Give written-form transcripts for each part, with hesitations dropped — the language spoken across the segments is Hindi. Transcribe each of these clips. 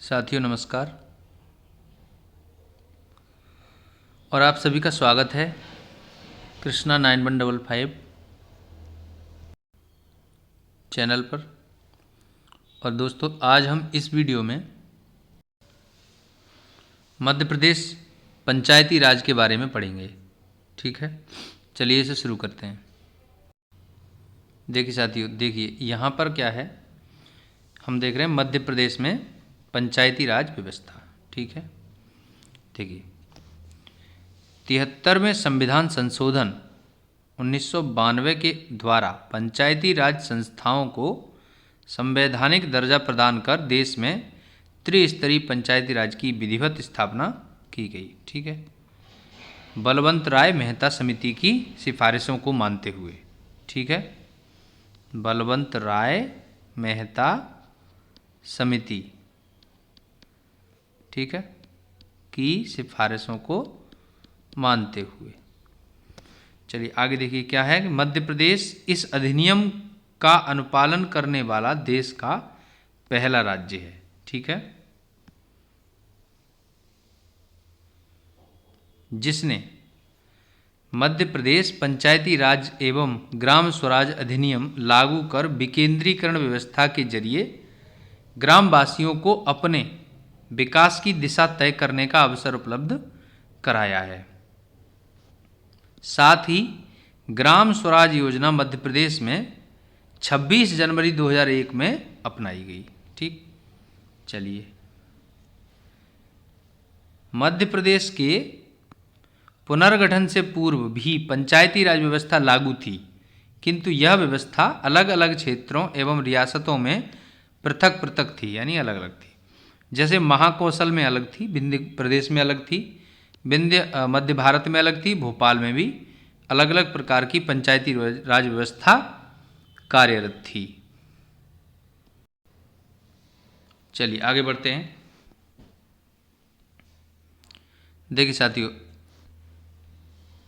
साथियों नमस्कार और आप सभी का स्वागत है कृष्णा 9155 चैनल पर। और दोस्तों आज हम इस वीडियो में मध्य प्रदेश पंचायती राज के बारे में पढ़ेंगे। ठीक है, चलिए इसे शुरू करते हैं। देखिए साथियों, देखिए यहाँ पर क्या है, हम देख रहे हैं मध्य प्रदेश में पंचायती राज व्यवस्था। ठीक है, देखिए 73वें संविधान संशोधन 1992 के द्वारा पंचायती राज संस्थाओं को संवैधानिक दर्जा प्रदान कर देश में त्रिस्तरीय पंचायती राज की विधिवत स्थापना की गई। ठीक है, बलवंत राय मेहता समिति की सिफारिशों को मानते हुए। ठीक है, बलवंत राय मेहता समिति, ठीक है, की सिफारिशों को मानते हुए। चलिए आगे देखिए क्या है कि मध्य प्रदेश इस अधिनियम का अनुपालन करने वाला देश का पहला राज्य है। ठीक है, जिसने मध्य प्रदेश पंचायती राज एवं ग्राम स्वराज अधिनियम लागू कर विकेंद्रीकरण व्यवस्था के जरिए ग्रामवासियों को अपने विकास की दिशा तय करने का अवसर उपलब्ध कराया है। साथ ही ग्राम स्वराज योजना मध्य प्रदेश में 26 जनवरी 2001 में अपनाई गई। ठीक, चलिए मध्य प्रदेश के पुनर्गठन से पूर्व भी पंचायती राज व्यवस्था लागू थी, किंतु यह व्यवस्था अलग अलग क्षेत्रों एवं रियासतों में पृथक पृथक थी, यानी अलग अलग थी। जैसे महाकौशल में अलग थी, विंध्य प्रदेश में अलग थी, विंध्य मध्य भारत में अलग थी, भोपाल में भी अलग अलग प्रकार की पंचायती राज व्यवस्था कार्यरत थी। चलिए आगे बढ़ते हैं। देखिए साथियों,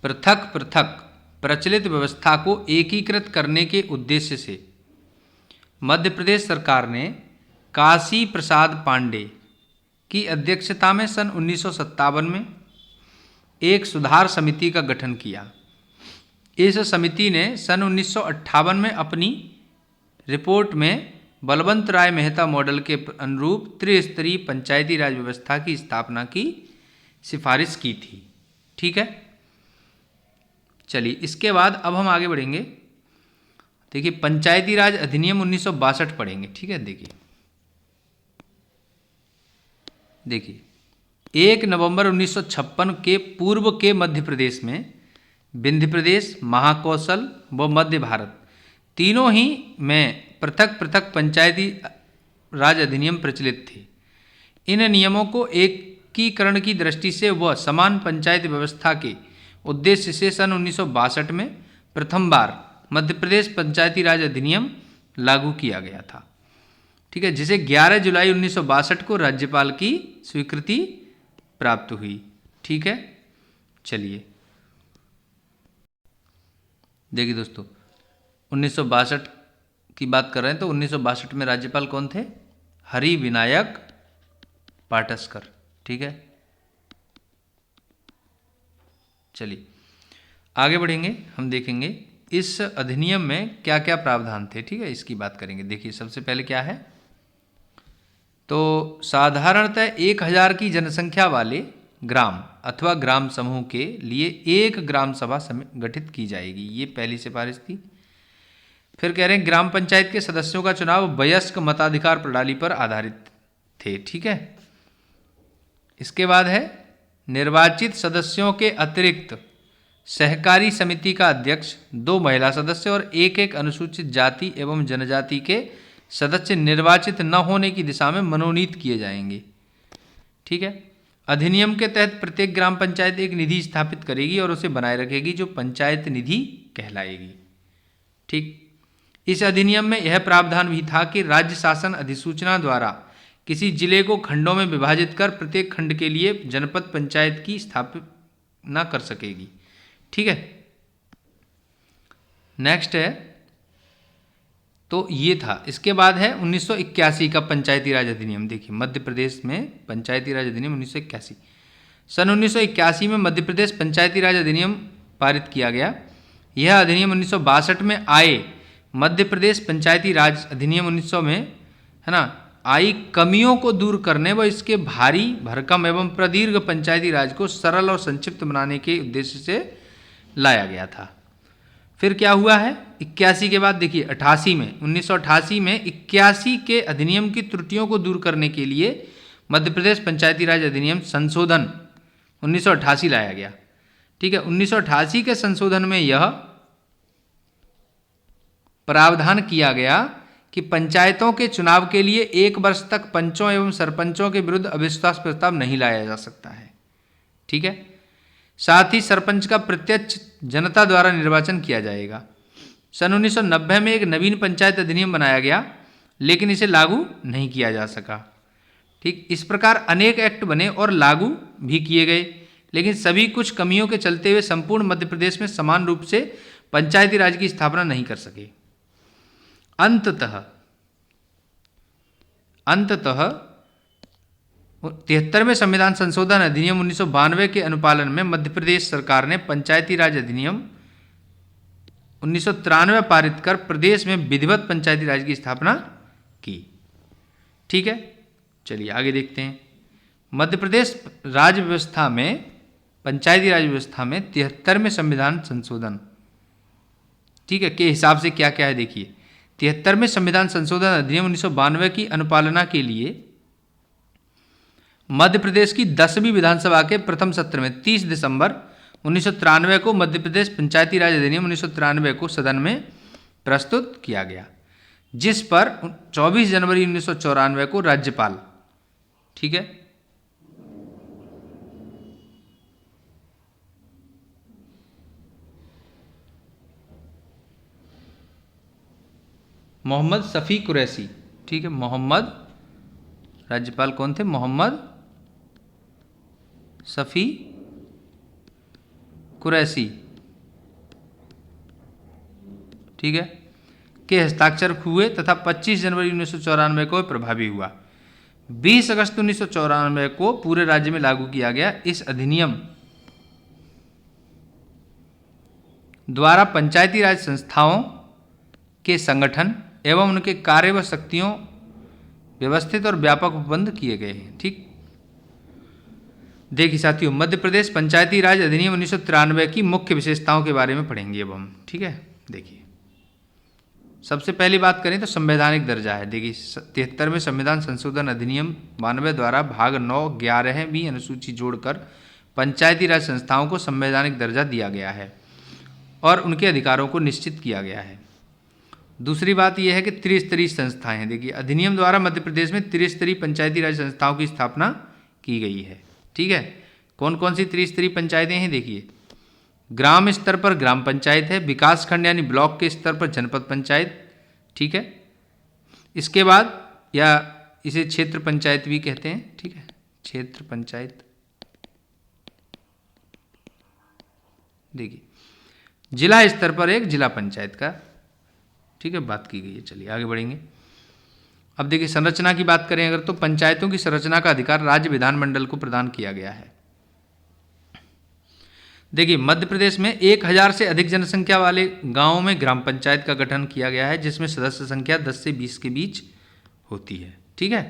पृथक पृथक प्रचलित व्यवस्था को एकीकृत करने के उद्देश्य से मध्य प्रदेश सरकार ने काशी प्रसाद पांडे की अध्यक्षता में सन 1957 में एक सुधार समिति का गठन किया। इस समिति ने सन 1958 में अपनी रिपोर्ट में बलवंत राय मेहता मॉडल के अनुरूप त्रिस्तरीय पंचायती राज व्यवस्था की स्थापना की सिफारिश की थी। ठीक है, चलिए इसके बाद अब हम आगे बढ़ेंगे। देखिए पंचायती राज अधिनियम 1962 पढ़ेंगे। ठीक है, देखिए 1 नवंबर 1956 के पूर्व के मध्य प्रदेश में विंध्य प्रदेश, महाकौशल व मध्य भारत तीनों ही में पृथक पृथक पंचायती राज अधिनियम प्रचलित थे। इन नियमों को एकीकरण की दृष्टि से व समान पंचायत व्यवस्था के उद्देश्य से सन 1962 में प्रथम बार मध्य प्रदेश पंचायती राज अधिनियम लागू किया गया था। ठीक है, जिसे 11 जुलाई 1962 को राज्यपाल की स्वीकृति प्राप्त हुई। ठीक है, चलिए देखिए दोस्तों 1962 की बात कर रहे हैं, तो 1962 में राज्यपाल कौन थे? हरि विनायक पाटस्कर। ठीक है, चलिए आगे बढ़ेंगे। हम देखेंगे इस अधिनियम में क्या क्या प्रावधान थे। ठीक है, इसकी बात करेंगे। देखिए सबसे पहले क्या है, तो साधारणतः 1000 की जनसंख्या वाले ग्राम अथवा ग्राम समूह के लिए एक ग्राम सभा गठित की जाएगी। ये पहली सिफारिश थी। फिर कह रहे हैं ग्राम पंचायत के सदस्यों का चुनाव वयस्क मताधिकार प्रणाली पर आधारित थे। ठीक है, इसके बाद है निर्वाचित सदस्यों के अतिरिक्त सहकारी समिति का अध्यक्ष, 2 महिला सदस्य और एक अनुसूचित जाति एवं जनजाति के सदस्य निर्वाचित न होने की दिशा में मनोनीत किए जाएंगे। ठीक है, अधिनियम के तहत प्रत्येक ग्राम पंचायत एक निधि स्थापित करेगी और उसे बनाए रखेगी जो पंचायत निधि कहलाएगी। ठीक, इस अधिनियम में यह प्रावधान भी था कि राज्य शासन अधिसूचना द्वारा किसी जिले को खंडों में विभाजित कर प्रत्येक खंड के लिए जनपद पंचायत की स्थापना कर सकेगी। ठीक है, नेक्स्ट है तो ये था। इसके बाद है 1981 का पंचायती राज अधिनियम। देखिए मध्य प्रदेश में पंचायती राज अधिनियम 1981। सन 1981 में मध्य प्रदेश पंचायती राज अधिनियम पारित किया गया। यह अधिनियम 1962 में आए मध्य प्रदेश पंचायती राज अधिनियम 1900 में, है ना, आई कमियों को दूर करने व इसके भारी भरकम एवं प्रदीर्घ पंचायती राज को सरल और संक्षिप्त बनाने के उद्देश्य से लाया गया था। फिर क्या हुआ है 81 के बाद, देखिए 88 में 1988 में 81 के अधिनियम की त्रुटियों को दूर करने के लिए मध्य प्रदेश पंचायती राज अधिनियम संशोधन 1988 लाया गया। ठीक है, 1988 के संशोधन में यह प्रावधान किया गया कि पंचायतों के चुनाव के लिए 1 वर्ष तक पंचों एवं सरपंचों के विरुद्ध अविश्वास प्रस्ताव नहीं लाया जा सकता है। ठीक है, साथ ही सरपंच का प्रत्यक्ष जनता द्वारा निर्वाचन किया जाएगा। सन 1990 में एक नवीन पंचायत अधिनियम बनाया गया, लेकिन इसे लागू नहीं किया जा सका। ठीक, इस प्रकार अनेक एक्ट बने और लागू भी किए गए, लेकिन सभी कुछ कमियों के चलते हुए संपूर्ण मध्य प्रदेश में समान रूप से पंचायती राज की स्थापना नहीं कर सके। अंततः 73वें संविधान संशोधन अधिनियम 1992 के अनुपालन में मध्य प्रदेश सरकार ने पंचायती राज अधिनियम 1993 पारित कर प्रदेश में विधिवत पंचायती राज की स्थापना की। ठीक है, चलिए आगे देखते हैं। मध्य प्रदेश राज्य व्यवस्था में, पंचायती राज व्यवस्था में 73वें संविधान संशोधन, ठीक है, के हिसाब से क्या क्या है देखिए। 73वें संविधान संशोधन अधिनियम 1992 की अनुपालना के लिए मध्य प्रदेश की 10वीं विधानसभा के प्रथम सत्र में 30 दिसंबर 1993 को मध्य प्रदेश पंचायती राज अधिनियम 1993 को सदन में प्रस्तुत किया गया, जिस पर 24 जनवरी 1994 को राज्यपाल, ठीक है, मोहम्मद शफी कुरैशी, ठीक है, मोहम्मद, राज्यपाल कौन थे? मोहम्मद शफी कुरैशी, ठीक है, के हस्ताक्षर हुए तथा 25 जनवरी 1994 को प्रभावी हुआ। 20 अगस्त 1994 को पूरे राज्य में लागू किया गया। इस अधिनियम द्वारा पंचायती राज संस्थाओं के संगठन एवं उनके कार्य व शक्तियों व्यवस्थित और व्यापक उपबंध किए गए हैं। ठीक, देखिए साथियों, मध्य प्रदेश पंचायती राज अधिनियम 1993 की मुख्य विशेषताओं के बारे में पढ़ेंगे अब हम। ठीक है, देखिए सबसे पहली बात करें तो संवैधानिक दर्जा है। देखिए 73वें संविधान संशोधन अधिनियम 92 द्वारा भाग 9, 11वीं अनुसूची जोड़कर पंचायती राज संस्थाओं को संवैधानिक दर्जा दिया गया है और उनके अधिकारों को निश्चित किया गया है। दूसरी बात यह है कि त्रिस्तरीय संस्थाएं हैं। देखिए अधिनियम द्वारा मध्य प्रदेश में त्रिस्तरीय पंचायती राज संस्थाओं की स्थापना की गई है। ठीक है, कौन कौन सी त्रिस्तरीय पंचायतें हैं? देखिए ग्राम स्तर पर ग्राम पंचायत है, विकास खंड यानी ब्लॉक के स्तर पर जनपद पंचायत, ठीक है, इसके बाद या इसे क्षेत्र पंचायत भी कहते हैं। ठीक है, क्षेत्र पंचायत। देखिए जिला स्तर पर एक जिला पंचायत का, ठीक है, बात की गई है। चलिए आगे बढ़ेंगे। अब देखिए संरचना की बात करें अगर, तो पंचायतों की संरचना का अधिकार राज्य विधानमंडल को प्रदान किया गया है। देखिए मध्य प्रदेश में 1000 से अधिक जनसंख्या वाले गांवों में ग्राम पंचायत का गठन किया गया है, जिसमें सदस्य संख्या 10 से 20 के बीच होती है। ठीक है,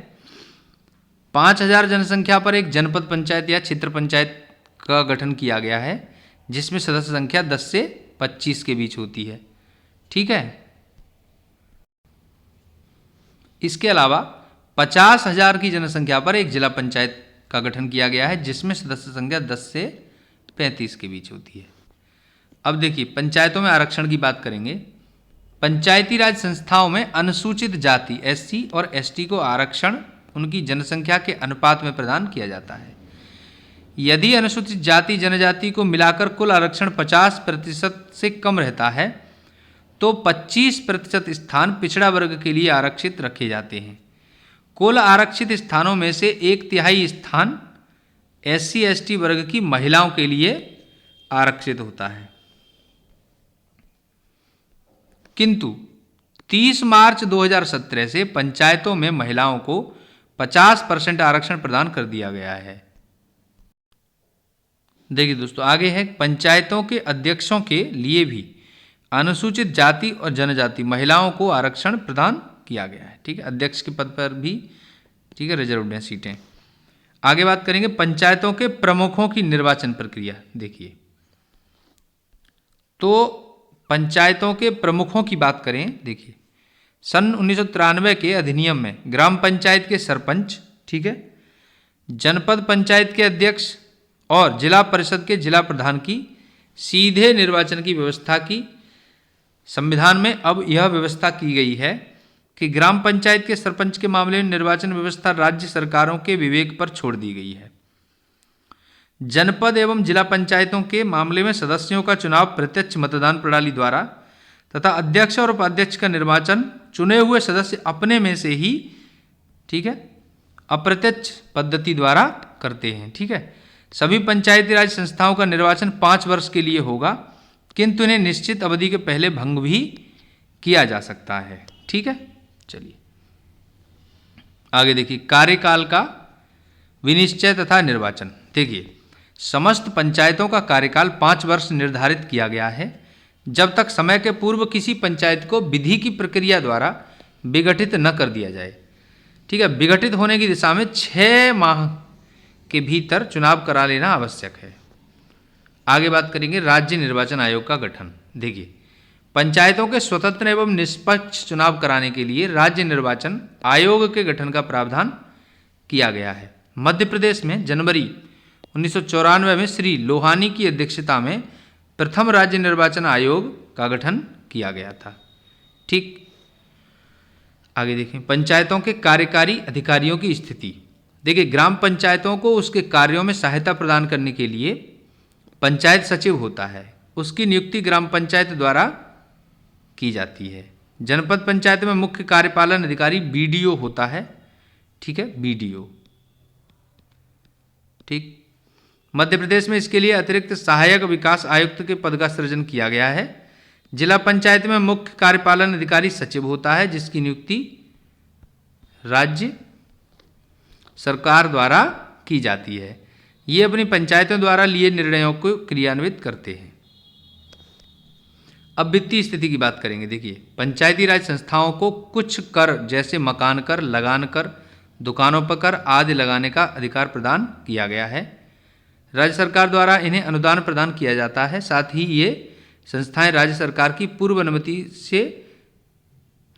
5000 जनसंख्या पर एक जनपद पंचायत या क्षेत्र पंचायत का गठन किया गया है, जिसमें सदस्य संख्या 10 से 25 के बीच होती है। ठीक है, इसके अलावा 50,000 की जनसंख्या पर एक जिला पंचायत का गठन किया गया है, जिसमें सदस्य संख्या 10 से 35 के बीच होती है। अब देखिए पंचायतों में आरक्षण की बात करेंगे। पंचायती राज संस्थाओं में अनुसूचित जाति एससी और एसटी को आरक्षण उनकी जनसंख्या के अनुपात में प्रदान किया जाता है। यदि अनुसूचित जाति जनजाति को मिलाकर कुल आरक्षण 50% से कम रहता है तो 25% स्थान पिछड़ा वर्ग के लिए आरक्षित रखे जाते हैं। कुल आरक्षित स्थानों में से 1/3 स्थान एससी एसटी वर्ग की महिलाओं के लिए आरक्षित होता है। किंतु 30 मार्च 2017 से पंचायतों में महिलाओं को 50% आरक्षण प्रदान कर दिया गया है। देखिए दोस्तों, आगे है पंचायतों के अध्यक्षों के लिए भी अनुसूचित जाति और जनजाति महिलाओं को आरक्षण प्रदान किया गया है। ठीक है, अध्यक्ष के पद पर भी, ठीक है, रिजर्व्ड हैं सीटें। आगे बात करेंगे पंचायतों के प्रमुखों की निर्वाचन प्रक्रिया। देखिए, तो पंचायतों के प्रमुखों की बात करें, देखिए सन 1993 के अधिनियम में ग्राम पंचायत के सरपंच, ठीक है, जनपद पंचायत के अध्यक्ष और जिला परिषद के जिला प्रधान की सीधे निर्वाचन की व्यवस्था की। संविधान में अब यह व्यवस्था की गई है कि ग्राम पंचायत के सरपंच के मामले में निर्वाचन व्यवस्था राज्य सरकारों के विवेक पर छोड़ दी गई है। जनपद एवं जिला पंचायतों के मामले में सदस्यों का चुनाव प्रत्यक्ष मतदान प्रणाली द्वारा तथा अध्यक्ष और उपाध्यक्ष का निर्वाचन चुने हुए सदस्य अपने में से ही, ठीक है, अप्रत्यक्ष पद्धति द्वारा करते हैं। ठीक है, सभी पंचायती राज संस्थाओं का निर्वाचन 5 वर्ष के लिए होगा, किंतु इन्हें निश्चित अवधि के पहले भंग भी किया जा सकता है। ठीक है, चलिए आगे देखिए कार्यकाल का विनिश्चय तथा निर्वाचन। देखिए, समस्त पंचायतों का कार्यकाल 5 वर्ष निर्धारित किया गया है, जब तक समय के पूर्व किसी पंचायत को विधि की प्रक्रिया द्वारा विघटित न कर दिया जाए। ठीक है, विघटित होने की दिशा में 6 माह के भीतर चुनाव करा लेना आवश्यक है। आगे बात करेंगे राज्य निर्वाचन आयोग का गठन। देखिए, पंचायतों के स्वतंत्र एवं निष्पक्ष चुनाव कराने के लिए राज्य निर्वाचन आयोग के गठन का प्रावधान किया गया है। मध्य प्रदेश में जनवरी 1994 में श्री लोहानी की अध्यक्षता में प्रथम राज्य निर्वाचन आयोग का गठन किया गया था। ठीक, आगे देखें पंचायतों के कार्यकारी अधिकारियों की स्थिति। देखिए, ग्राम पंचायतों को उसके कार्यों में सहायता प्रदान करने के लिए पंचायत सचिव होता है, उसकी नियुक्ति ग्राम पंचायत द्वारा की जाती है। जनपद पंचायत में मुख्य कार्यपालन अधिकारी बीडीओ होता है। ठीक है, बीडीओ। ठीक, मध्य प्रदेश में इसके लिए अतिरिक्त सहायक विकास आयुक्त के पद का सृजन किया गया है। जिला पंचायत में मुख्य कार्यपालन अधिकारी सचिव होता है, जिसकी नियुक्ति राज्य सरकार द्वारा की जाती है। ये अपनी पंचायतों द्वारा लिए निर्णयों को क्रियान्वित करते हैं। अब वित्तीय स्थिति की बात करेंगे। देखिए, पंचायती राज संस्थाओं को कुछ कर जैसे मकान कर, लगान कर, दुकानों पर कर आदि लगाने का अधिकार प्रदान किया गया है। राज्य सरकार द्वारा इन्हें अनुदान प्रदान किया जाता है। साथ ही ये संस्थाएं राज्य सरकार की पूर्व अनुमति से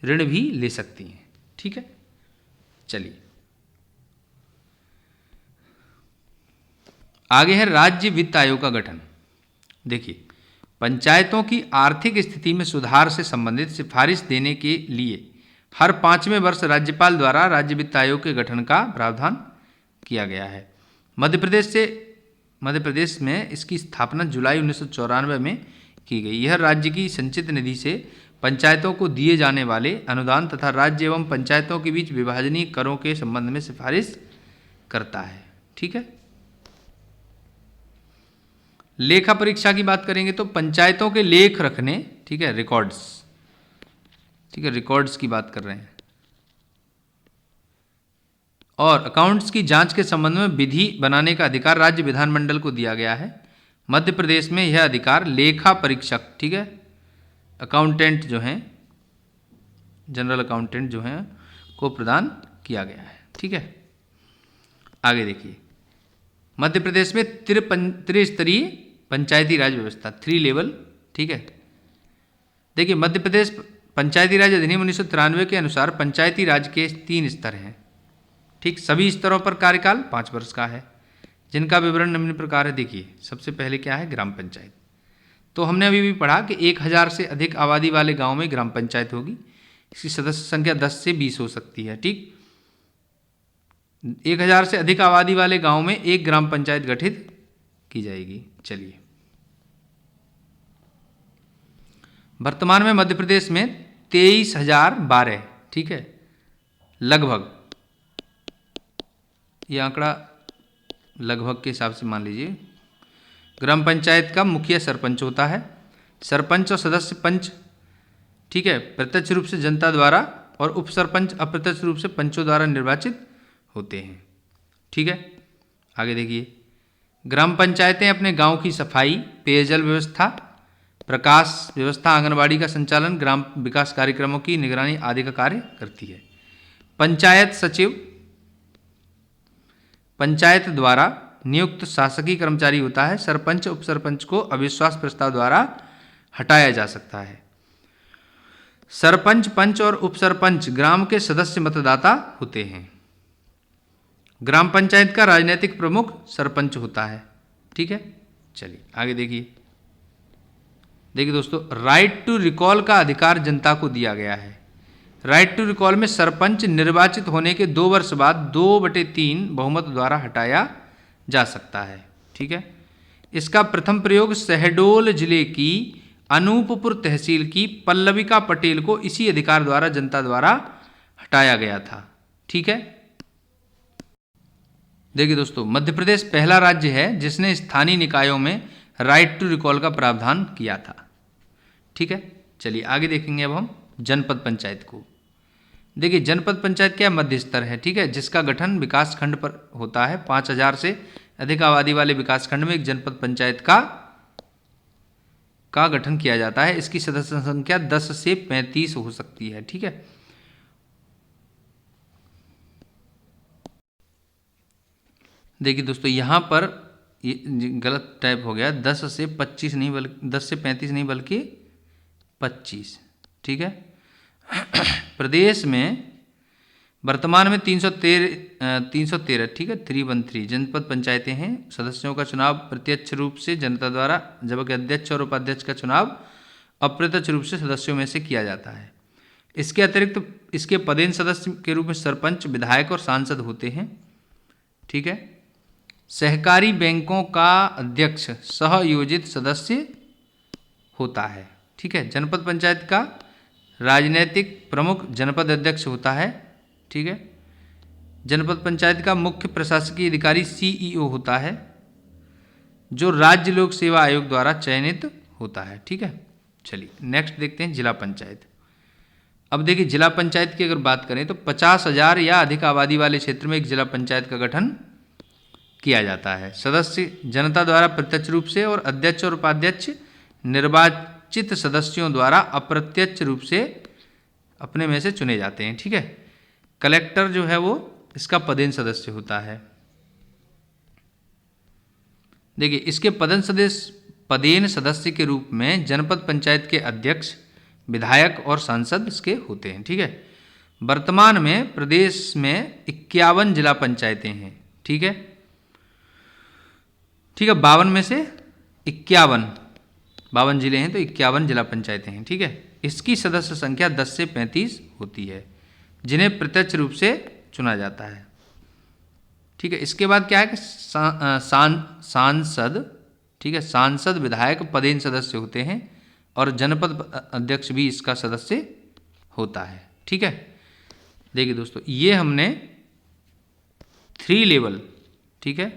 ऋण भी ले सकती हैं। ठीक है, चलिए आगे है राज्य वित्त आयोग का गठन। देखिए, पंचायतों की आर्थिक स्थिति में सुधार से संबंधित सिफारिश देने के लिए हर 5वें वर्ष राज्यपाल द्वारा राज्य वित्त आयोग के गठन का प्रावधान किया गया है। मध्य प्रदेश में इसकी स्थापना जुलाई 1994 में की गई। यह राज्य की संचित निधि से पंचायतों को दिए जाने वाले अनुदान तथा राज्य एवं पंचायतों के बीच विभाजनीय करों के संबंध में सिफारिश करता है। ठीक है, लेखा परीक्षा की बात करेंगे तो पंचायतों के लेख रखने, ठीक है, रिकॉर्ड्स, ठीक है, रिकॉर्ड्स की बात कर रहे हैं, और अकाउंट्स की जांच के संबंध में विधि बनाने का अधिकार राज्य विधानमंडल को दिया गया है। मध्य प्रदेश में यह अधिकार लेखा परीक्षक, ठीक है, अकाउंटेंट जो हैं, जनरल अकाउंटेंट जो हैं, को प्रदान किया गया है। ठीक है, आगे देखिए, मध्य प्रदेश में त्रिस्तरीय पंचायती राज व्यवस्था, 3 लेवल। ठीक है, देखिए, मध्य प्रदेश पंचायती राज अधिनियम 1993 के अनुसार पंचायती राज के 3 स्तर हैं। ठीक, सभी स्तरों पर कार्यकाल 5 वर्ष का है, जिनका विवरण निम्न प्रकार है। देखिए, सबसे पहले क्या है, ग्राम पंचायत। तो हमने अभी भी पढ़ा कि 1000 से अधिक आबादी वाले गांव में ग्राम पंचायत होगी। इसकी सदस्य संख्या 10 से 20 हो सकती है। ठीक, 1000 से अधिक आबादी वाले गांव में एक ग्राम पंचायत गठित की जाएगी। चलिए, वर्तमान में मध्य प्रदेश में 23,012, ठीक है, लगभग, ये आंकड़ा लगभग के हिसाब से मान लीजिए, ग्राम पंचायत का मुखिया सरपंच होता है। सरपंच और सदस्य पंच, ठीक है, प्रत्यक्ष रूप से जनता द्वारा और उप सरपंच अप्रत्यक्ष रूप से पंचों द्वारा निर्वाचित होते हैं। ठीक है, आगे देखिए, ग्राम पंचायतें अपने गांव की सफाई, पेयजल व्यवस्था, प्रकाश व्यवस्था, आंगनबाड़ी का संचालन, ग्राम विकास कार्यक्रमों की निगरानी आदि का कार्य करती है। पंचायत सचिव पंचायत द्वारा नियुक्त शासकीय कर्मचारी होता है। सरपंच उप सरपंच को अविश्वास प्रस्ताव द्वारा हटाया जा सकता है। सरपंच, पंच और उप सरपंच ग्राम के सदस्य मतदाता होते हैं। ग्राम पंचायत का राजनीतिक प्रमुख सरपंच होता है। ठीक है, चलिए आगे देखिए। देखिए दोस्तों, राइट टू रिकॉल का अधिकार जनता को दिया गया है। राइट टू रिकॉल में सरपंच निर्वाचित होने के 2 वर्ष बाद 2/3 बहुमत द्वारा हटाया जा सकता है। ठीक है, इसका प्रथम प्रयोग शहडोल जिले की अनूपपुर तहसील की पल्लविका पटेल को इसी अधिकार द्वारा जनता द्वारा हटाया गया था। ठीक है, देखिए दोस्तों, मध्य प्रदेश पहला राज्य है जिसने स्थानीय निकायों में राइट टू रिकॉल का प्रावधान किया था। ठीक है, चलिए आगे देखेंगे अब हम जनपद पंचायत को। देखिए, जनपद पंचायत क्या मध्य स्तर है। ठीक है, जिसका गठन विकास खंड पर होता है। 5000 से अधिक आबादी वाले विकास खंड में एक जनपद पंचायत का गठन किया जाता है। इसकी सदस्य संख्या 10 से 35 हो सकती है। ठीक है, देखिए दोस्तों, यहाँ पर ये गलत टाइप हो गया, 10 से 25 नहीं बल्कि 10 से 35 नहीं बल्कि 25। ठीक है, प्रदेश में वर्तमान में 313 ठीक है 313 जनपद पंचायतें हैं। सदस्यों का चुनाव प्रत्यक्ष रूप से जनता द्वारा, जबकि अध्यक्ष और उपाध्यक्ष का चुनाव अप्रत्यक्ष रूप से सदस्यों में से किया जाता है। इसके अतिरिक्त इसके पदेन सदस्य के रूप में सरपंच, विधायक और सांसद होते हैं। ठीक है, सहकारी बैंकों का अध्यक्ष सहयोजित सदस्य होता है। ठीक है, जनपद पंचायत का राजनीतिक प्रमुख जनपद अध्यक्ष होता है। ठीक है, जनपद पंचायत का मुख्य प्रशासकीय अधिकारी सीईओ होता है, जो राज्य लोक सेवा आयोग द्वारा चयनित होता है। ठीक है, चलिए नेक्स्ट देखते हैं जिला पंचायत। अब देखिए, जिला पंचायत की अगर बात करें तो 50,000 या अधिक आबादी वाले क्षेत्र में एक जिला पंचायत का गठन किया जाता है। सदस्य जनता द्वारा प्रत्यक्ष रूप से और अध्यक्ष और उपाध्यक्ष निर्वाचित सदस्यों द्वारा अप्रत्यक्ष रूप से अपने में से चुने जाते हैं। ठीक है, कलेक्टर जो है वो इसका पदेन सदस्य होता है। देखिए, इसके पदेन सदस्य के रूप में जनपद पंचायत के अध्यक्ष, विधायक और सांसद इसके होते हैं। ठीक है, वर्तमान में प्रदेश में 51 जिला पंचायतें हैं। ठीक है, 52 में से 52 जिले हैं तो 51 जिला पंचायतें हैं। ठीक है, इसकी सदस्य संख्या 10 से 35 होती है, जिन्हें प्रत्यक्ष रूप से चुना जाता है। ठीक है, इसके बाद क्या है कि सांसद, ठीक है, सांसद, विधायक पदेन सदस्य होते हैं और जनपद अध्यक्ष भी इसका सदस्य होता है। ठीक है, देखिए दोस्तों, ये हमने 3 लेवल, ठीक है,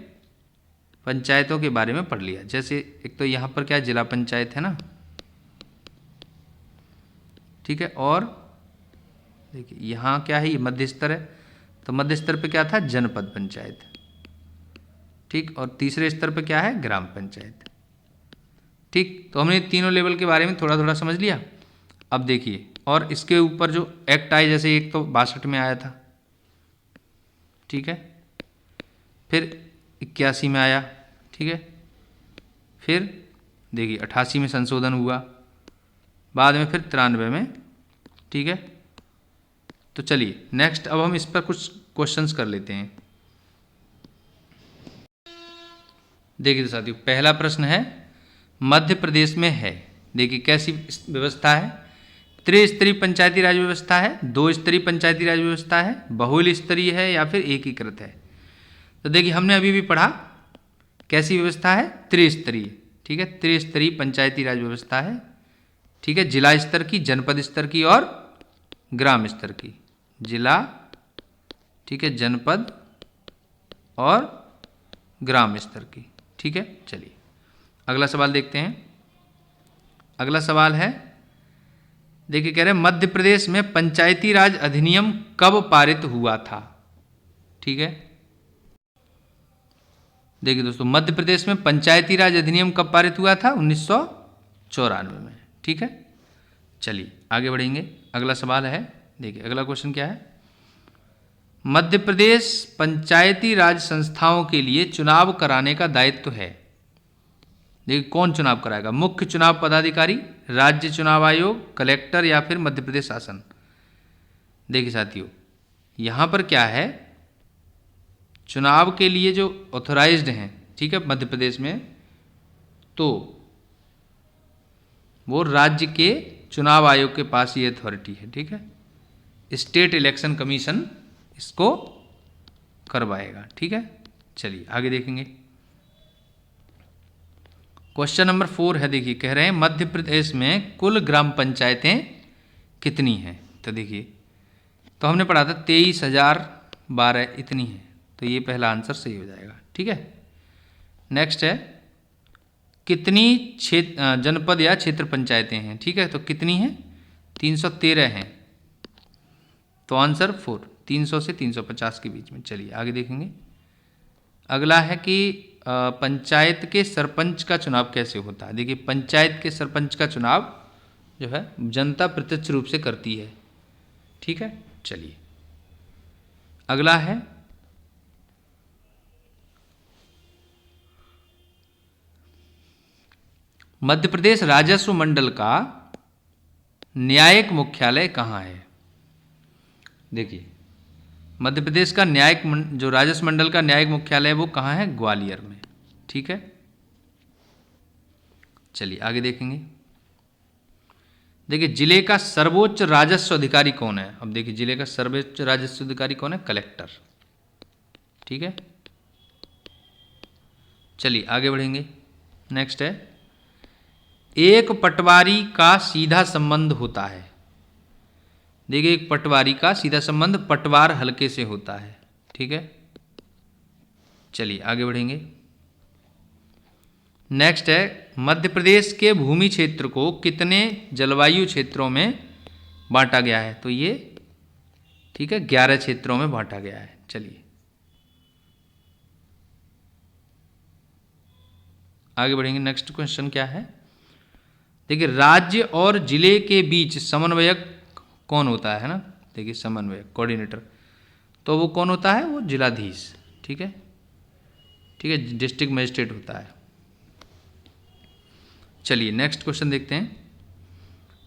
पंचायतों के बारे में पढ़ लिया। जैसे एक तो यहाँ पर क्या जिला पंचायत है ना, ठीक है, और देखिए यहाँ क्या है, ये मध्य स्तर है, तो मध्य स्तर पे क्या था, जनपद पंचायत। ठीक, और तीसरे स्तर पे क्या है, ग्राम पंचायत। ठीक, तो हमने तीनों लेवल के बारे में थोड़ा थोड़ा समझ लिया। अब देखिए, और इसके ऊपर जो एक्ट आए, जैसे एक तो 62 में आया था, ठीक है, फिर 81 में आया, ठीक है, फिर देखिए 88 में संशोधन हुआ, बाद में फिर 93 में। ठीक है, तो चलिए नेक्स्ट अब हम इस पर कुछ क्वेश्चंस कर लेते हैं। देखिए साथियों, पहला प्रश्न है, मध्य प्रदेश में है, देखिए कैसी व्यवस्था है, त्रिस्तरीय पंचायती राज व्यवस्था है, 2 स्तरीय पंचायती राज व्यवस्था है, बहुल स्तरीय है या फिर एकीकृत है। तो देखिए हमने अभी भी पढ़ा कैसी व्यवस्था है, त्रिस्तरीय। ठीक है, त्रिस्तरीय पंचायती राज व्यवस्था है। ठीक है, जिला स्तर की, जनपद स्तर की और ग्राम स्तर की। जिला, ठीक है, जनपद और ग्राम स्तर की। ठीक है, चलिए अगला सवाल देखते हैं। अगला सवाल है, देखिए कह रहे हैं मध्य प्रदेश में पंचायती राज अधिनियम कब पारित हुआ था। ठीक है, देखिए दोस्तों मध्य प्रदेश में पंचायती राज अधिनियम कब पारित हुआ था, 1994 में। ठीक है, चलिए आगे बढ़ेंगे। अगला सवाल है, देखिए अगला क्वेश्चन क्या है। मध्य प्रदेश पंचायती राज संस्थाओं के लिए चुनाव कराने का दायित्व है। देखिए कौन चुनाव कराएगा, मुख्य चुनाव पदाधिकारी, राज्य चुनाव आयोग, कलेक्टर या फिर मध्य प्रदेश शासन। देखिए साथियों यहाँ पर क्या है, चुनाव के लिए जो ऑथोराइज्ड हैं, ठीक है, मध्य प्रदेश में, तो वो राज्य के चुनाव आयोग के पास ये अथॉरिटी है। ठीक है, स्टेट इलेक्शन कमीशन इसको करवाएगा। ठीक है, चलिए आगे देखेंगे। क्वेश्चन नंबर 4 है, देखिए कह रहे हैं मध्य प्रदेश में कुल ग्राम पंचायतें कितनी हैं। तो देखिए तो हमने पढ़ा था 23,012 इतनी है, तो ये पहला आंसर सही हो जाएगा। ठीक है, नेक्स्ट है कितनी जनपद या क्षेत्र पंचायतें हैं। ठीक है, तो कितनी हैं, 313 हैं, तो आंसर 4, 300 से 350 के बीच में। चलिए आगे देखेंगे। अगला है कि पंचायत के सरपंच का चुनाव कैसे होता है। देखिए पंचायत के सरपंच का चुनाव जो है जनता प्रत्यक्ष रूप से करती है। ठीक है, चलिए अगला है मध्य प्रदेश राजस्व मंडल का न्यायिक मुख्यालय कहाँ है। देखिए मध्य प्रदेश का न्यायिक जो राजस्व मंडल का न्यायिक मुख्यालय है वो कहाँ है, ग्वालियर में। ठीक है, चलिए आगे देखेंगे। देखिए जिले का सर्वोच्च राजस्व अधिकारी कौन है। अब देखिए जिले का सर्वोच्च राजस्व अधिकारी कौन है, कलेक्टर। ठीक है, चलिए आगे बढ़ेंगे। नेक्स्ट है एक पटवारी का सीधा संबंध होता है। देखिए एक पटवारी का सीधा संबंध पटवार हलके से होता है। ठीक है, चलिए आगे बढ़ेंगे। नेक्स्ट है मध्य प्रदेश के भूमि क्षेत्र को कितने जलवायु क्षेत्रों में बांटा गया है। तो ये ठीक है 11 क्षेत्रों में बांटा गया है। चलिए आगे बढ़ेंगे। नेक्स्ट क्वेश्चन क्या है, देखिए राज्य और जिले के बीच समन्वयक कौन होता है ना। देखिए समन्वयक कोऑर्डिनेटर, तो वो कौन होता है, वो जिलाधीश। ठीक है, ठीक है, डिस्ट्रिक्ट मजिस्ट्रेट होता है। चलिए नेक्स्ट क्वेश्चन देखते हैं।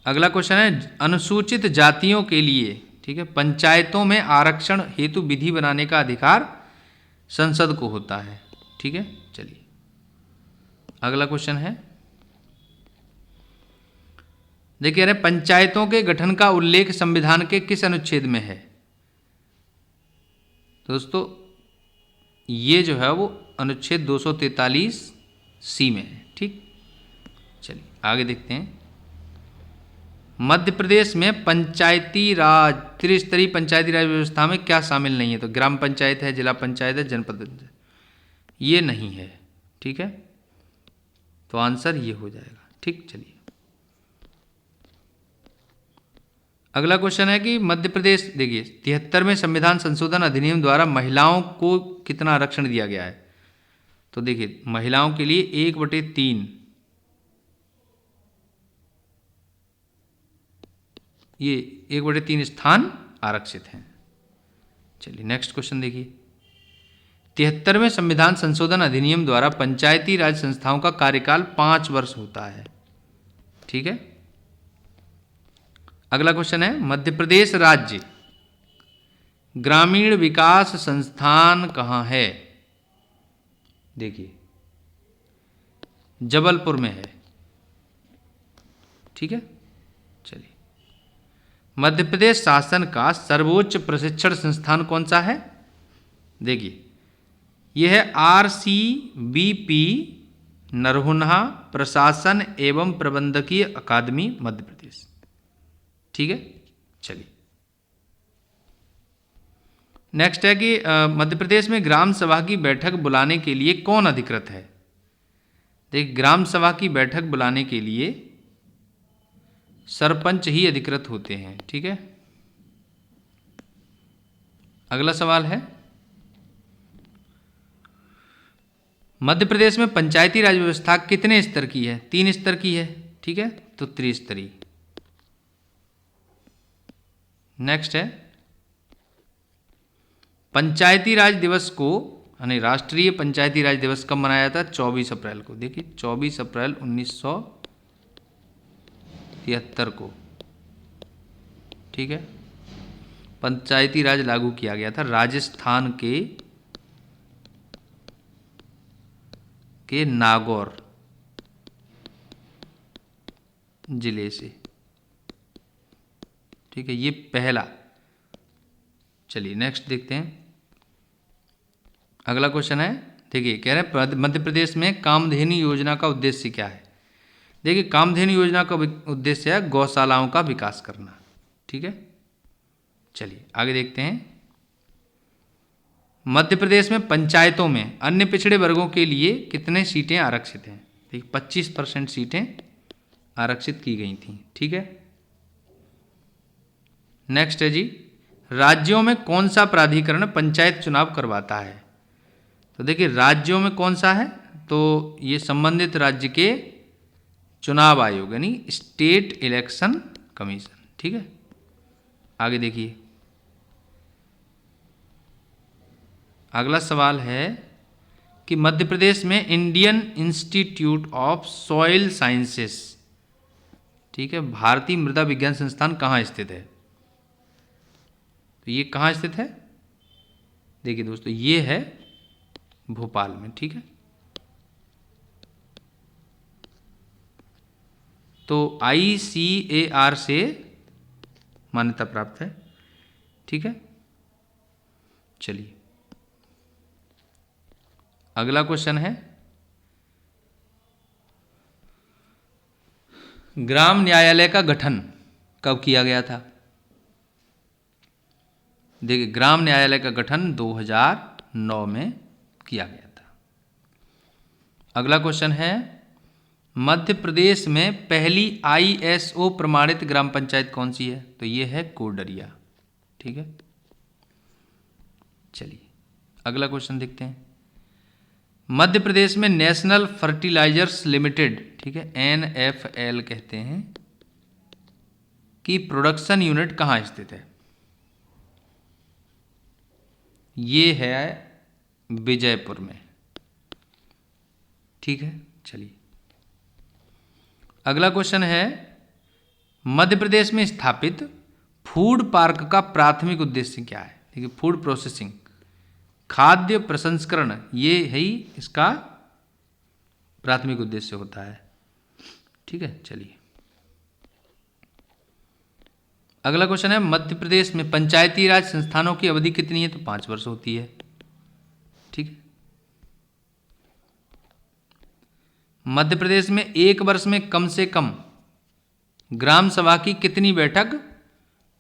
अगला क्वेश्चन है अनुसूचित जातियों के लिए, ठीक है, पंचायतों में आरक्षण हेतु विधि बनाने का अधिकार संसद को होता है। ठीक है, चलिए अगला क्वेश्चन है, देखिए अरे पंचायतों के गठन का उल्लेख संविधान के किस अनुच्छेद में है। तो दोस्तों ये जो है वो अनुच्छेद 243C में है। ठीक, चलिए आगे देखते हैं। मध्य प्रदेश में पंचायती राज त्रिस्तरीय पंचायती राज व्यवस्था में क्या शामिल नहीं है। तो ग्राम पंचायत है, जिला पंचायत है, जनपद पंचायत, ये नहीं है। ठीक है, तो आंसर ये हो जाएगा। ठीक, चलिए अगला क्वेश्चन है कि मध्य प्रदेश, देखिए 73वें संविधान संशोधन अधिनियम द्वारा महिलाओं को कितना आरक्षण दिया गया है। तो देखिए महिलाओं के लिए 1/3 ये 1/3 स्थान आरक्षित हैं। चलिए नेक्स्ट क्वेश्चन देखिए। 73वें संविधान संशोधन अधिनियम द्वारा पंचायती राज संस्थाओं का कार्यकाल 5 वर्ष होता है। ठीक है, अगला क्वेश्चन है मध्य प्रदेश राज्य ग्रामीण विकास संस्थान कहाँ है। देखिए जबलपुर में है। ठीक है, चलिए मध्य प्रदेश शासन का सर्वोच्च प्रशिक्षण संस्थान कौन सा है। देखिए यह है RCVP नरहुन्हा प्रशासन एवं प्रबंधकीय अकादमी मध्य प्रदेश। ठीक है, चलिए नेक्स्ट है कि मध्य प्रदेश में ग्राम सभा की बैठक बुलाने के लिए कौन अधिकृत है। देखिए ग्राम सभा की बैठक बुलाने के लिए सरपंच ही अधिकृत होते हैं। ठीक है, अगला सवाल है, मध्य प्रदेश में पंचायती राज व्यवस्था कितने स्तर की है? 3 स्तर की है। ठीक है, तो त्रिस्तरीय। नेक्स्ट है, पंचायती राज दिवस को यानी राष्ट्रीय पंचायती राज दिवस कब मनाया जाता है? 24 अप्रैल को। देखिए 24 अप्रैल 1973 को। ठीक है, पंचायती राज लागू किया गया था राजस्थान के नागौर जिले से। ठीक है, ये पहला। चलिए नेक्स्ट देखते हैं, अगला क्वेश्चन है। देखिए कह रहे हैं मध्य प्रदेश में कामधेनु योजना का उद्देश्य क्या है? देखिए कामधेनु योजना का उद्देश्य है गौशालाओं का विकास करना। ठीक है, चलिए आगे देखते हैं। मध्य प्रदेश में पंचायतों में अन्य पिछड़े वर्गों के लिए कितने सीटें आरक्षित हैं? देखिए 25% सीटें आरक्षित की गई थी। ठीक है, नेक्स्ट है जी, राज्यों में कौन सा प्राधिकरण पंचायत चुनाव करवाता है? तो देखिए राज्यों में कौन सा है, तो ये संबंधित राज्य के चुनाव आयोग यानी स्टेट इलेक्शन कमीशन। ठीक है, आगे देखिए, अगला सवाल है कि मध्य प्रदेश में Indian institute of soil sciences, ठीक है, भारतीय मृदा विज्ञान संस्थान कहाँ स्थित है? तो ये कहाँ स्थित है? देखिए दोस्तों ये है भोपाल में। ठीक है, तो ICAR से मान्यता प्राप्त है। ठीक है, चलिए अगला क्वेश्चन है, ग्राम न्यायालय का गठन कब किया गया था? देखिए ग्राम न्यायालय का गठन 2009 में किया गया था। अगला क्वेश्चन है, मध्य प्रदेश में पहली ISO प्रमाणित ग्राम पंचायत कौन सी है? तो ये है कोडरिया। ठीक है, चलिए अगला क्वेश्चन देखते हैं। मध्य प्रदेश में नेशनल फर्टिलाइजर्स लिमिटेड, ठीक है, NFL कहते हैं, की प्रोडक्शन यूनिट कहाँ स्थित है? ये है विजयपुर में। ठीक है, चलिए अगला क्वेश्चन है, मध्य प्रदेश में स्थापित फूड पार्क का प्राथमिक उद्देश्य क्या है? देखिए फूड प्रोसेसिंग, खाद्य प्रसंस्करण, ये ही इसका प्राथमिक उद्देश्य होता है। ठीक है, चलिए अगला क्वेश्चन है, मध्य प्रदेश में पंचायती राज संस्थानों की अवधि कितनी है? तो 5 वर्ष होती है। ठीक है, मध्य प्रदेश में एक वर्ष में कम से कम ग्राम सभा की कितनी बैठक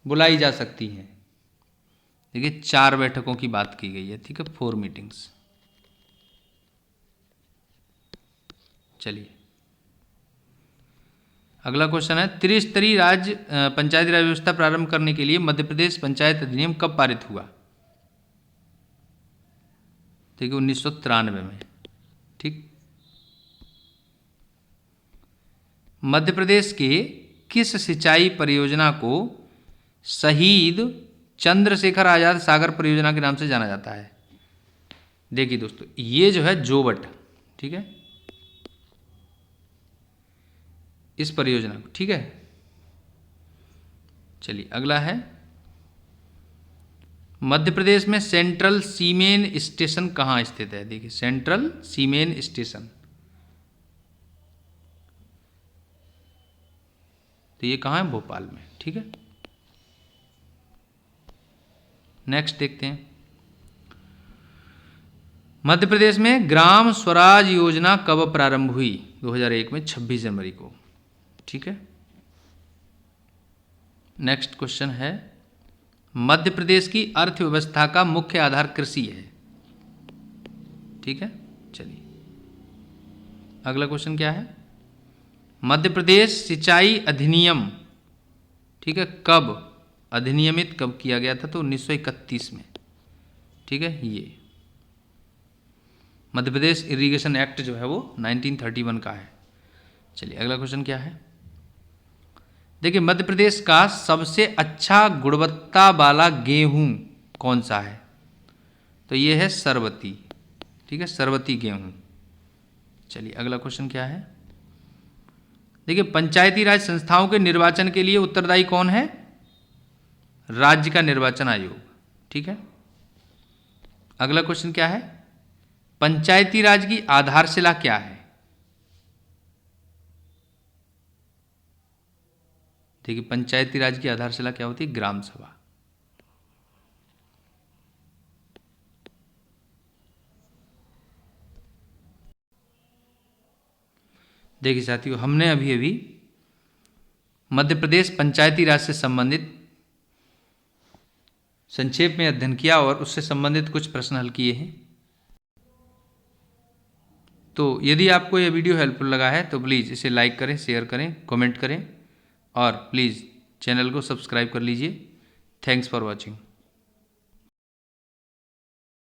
बुलाई जा सकती है? देखिए 4 बैठकों की बात की गई है। ठीक है, 4 मीटिंग्स। चलिए अगला क्वेश्चन है, त्रिस्तरीय राज्य पंचायती राज व्यवस्था प्रारंभ करने के लिए मध्य प्रदेश पंचायत अधिनियम कब पारित हुआ? देखिए 1993 में। ठीक, मध्य प्रदेश के किस सिंचाई परियोजना को शहीद चंद्रशेखर आजाद सागर परियोजना के नाम से जाना जाता है? देखिए दोस्तों ये जो है जोवट, ठीक है, इस परियोजना को। ठीक है, चलिए अगला है, मध्य प्रदेश में सेंट्रल सीमेन स्टेशन कहाँ स्थित है? देखिए सेंट्रल सीमेन स्टेशन, तो ये कहाँ है? भोपाल में। ठीक है, नेक्स्ट देखते हैं, मध्य प्रदेश में ग्राम स्वराज योजना कब प्रारंभ हुई? 2001 में 26 जनवरी को। ठीक है, नेक्स्ट क्वेश्चन है, मध्य प्रदेश की अर्थव्यवस्था का मुख्य आधार कृषि है। ठीक है, चलिए अगला क्वेश्चन क्या है, मध्य प्रदेश सिंचाई अधिनियम ठीक है। कब अधिनियमित कब किया गया था? तो 1931 में। ठीक है, ये मध्य प्रदेश इरिगेशन एक्ट जो है वो 1931 का है। चलिए अगला क्वेश्चन क्या है, देखिए मध्य प्रदेश का सबसे अच्छा गुणवत्ता वाला गेहूं कौन सा है? तो ये है सरवती। ठीक है, सरवती गेहूं। चलिए अगला क्वेश्चन क्या है, देखिए पंचायती राज संस्थाओं के निर्वाचन के लिए उत्तरदायी कौन है? राज्य का निर्वाचन आयोग। ठीक है। अगला क्वेश्चन क्या है, पंचायती राज की आधारशिला क्या है? देखिए पंचायती राज की आधारशिला क्या होती है? ग्राम सभा। देखिए साथियों, हमने अभी अभी मध्य प्रदेश पंचायती राज से संबंधित संक्षेप में अध्ययन किया और उससे संबंधित कुछ प्रश्न हल किए हैं। तो यदि आपको यह वीडियो हेल्पफुल लगा है तो प्लीज़ इसे लाइक करें, शेयर करें, कमेंट करें और प्लीज़ चैनल को सब्सक्राइब कर लीजिए। Thanks for watching.